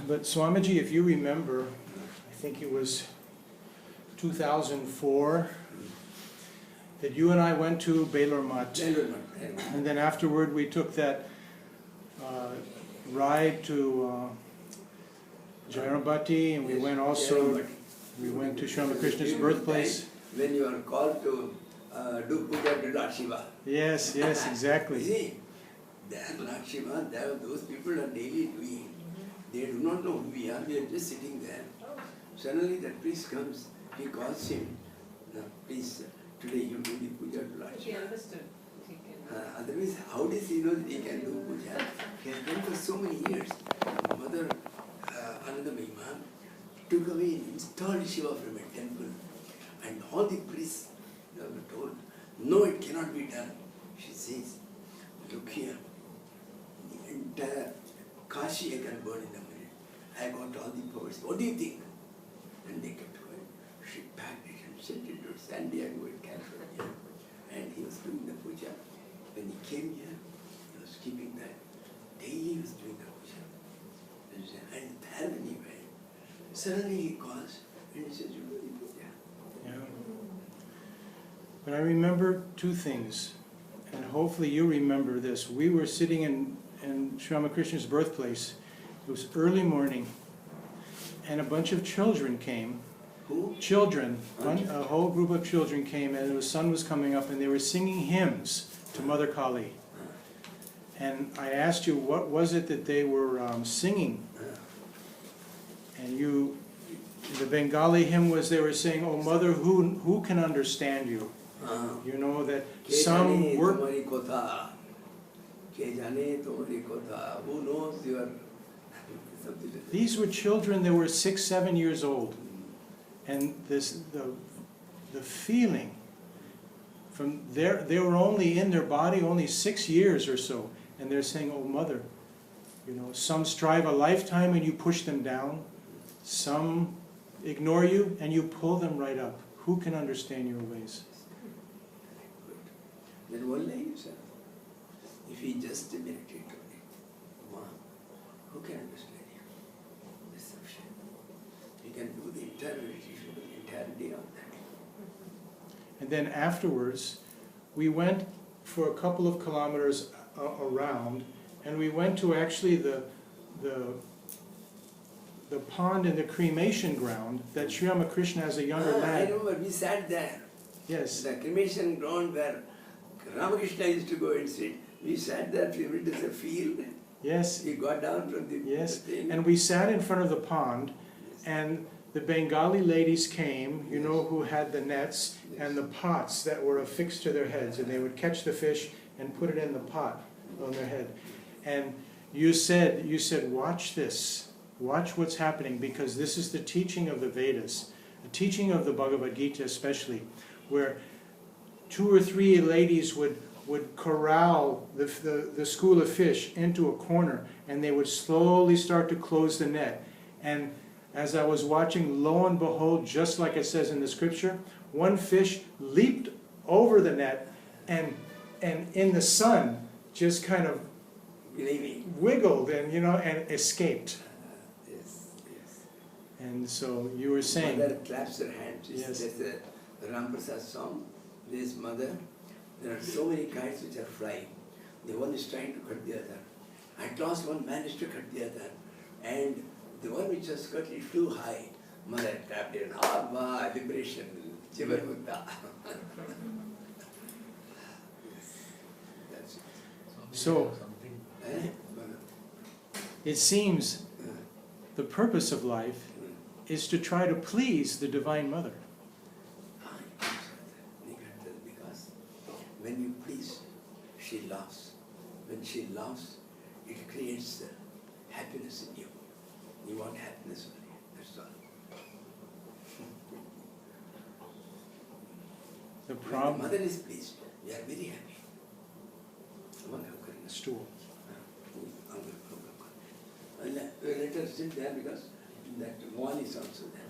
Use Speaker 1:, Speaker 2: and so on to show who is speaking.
Speaker 1: But Swamiji, if you remember, I think it was 2004, that you and I went to Belur. And then afterward we took that ride to Jairambati, and we went also, we went to Swami Krishna's birthplace.
Speaker 2: When you are called to do puja to Lord Shiva.
Speaker 1: Yes, yes, exactly.
Speaker 2: See, there Lord Shiva, there those people are daily doing. They do not know who we are just sitting there. Suddenly that priest comes, he calls him, no, please, today you do the puja to Lord Shiva.
Speaker 3: He understood.
Speaker 2: Otherwise, how does he know that he can do puja? He has done for so many years. Mother Anandamima took away and installed Shiva from a temple. And all the priests were told, no, it cannot be done. She says, look here, the entire Kashi I can burn in a minute. I got all the powers. What do you think? And they kept quiet. She packed it and sent it to San Diego in California. And he was doing the puja. When he came here, he was keeping that. Daily he was doing the puja. And there when he went, suddenly he calls and he says, you do the puja.
Speaker 1: Yeah. But I remember two things, and hopefully you remember this. We were sitting in Sri Ramakrishna's birthplace. It was early morning, and a bunch of children came.
Speaker 2: Who?
Speaker 1: Children. A whole group of children came, and the sun was coming up, and they were singing hymns to Mother Kali. And I asked you, what was it that they were singing? And you, the Bengali hymn was, they were saying, "Oh Mother, who can understand you?" You know that some were.
Speaker 2: Who knows your...
Speaker 1: These were children that were 6, 7 years old, and the feeling from they were only in their body only 6 years or so, and they're saying, "Oh Mother, you know, some strive a lifetime and you push them down, some ignore you and you pull them right up. Who can understand your ways?"
Speaker 2: Then one like yourself. If you just meditate on it, who can understand you? Deception. You can do the entire meditation, the entire day on that.
Speaker 1: And then afterwards, we went for a couple of kilometers around, and we went to actually the pond in the cremation ground that Sri Ramakrishna as a younger
Speaker 2: I
Speaker 1: lad.
Speaker 2: remember we sat there.
Speaker 1: Yes.
Speaker 2: The cremation ground where Ramakrishna used to go and sit. We sat there, it as a field.
Speaker 1: Yes.
Speaker 2: He got down from the thing.
Speaker 1: And we sat in front of the pond, and the Bengali ladies came, you know, who had the nets and the pots that were affixed to their heads, and they would catch the fish and put it in the pot on their head. And you said, watch this, watch what's happening, because this is the teaching of the Vedas, the teaching of the Bhagavad Gita especially, where 2 or 3 ladies would corral the school of fish into a corner, and they would slowly start to close the net. And as I was watching, lo and behold, just like it says in the scripture, one fish leaped over the net and in the sun just kind of wiggled and, you know, and escaped.
Speaker 2: Yes, yes.
Speaker 1: And so you were saying...
Speaker 2: Mother claps her hands.
Speaker 1: Yes.
Speaker 2: That's the Ram Prasad song. This mother, there are so many kites which are flying. The one is trying to cut the other. At last one managed to cut the other. And the one which was cut, it flew high. Mother tapped in, "Ah, liberation, Chivarmukta." That's it.
Speaker 1: So, it seems the purpose of life is to try to please the Divine Mother.
Speaker 2: Because when you please, she laughs. When she laughs, it creates happiness in you. You want happiness only, that's all.
Speaker 1: The
Speaker 2: When the
Speaker 1: problem...
Speaker 2: mother is pleased, we are very happy.
Speaker 1: Stool.
Speaker 2: Let her sit there because that wall is also there.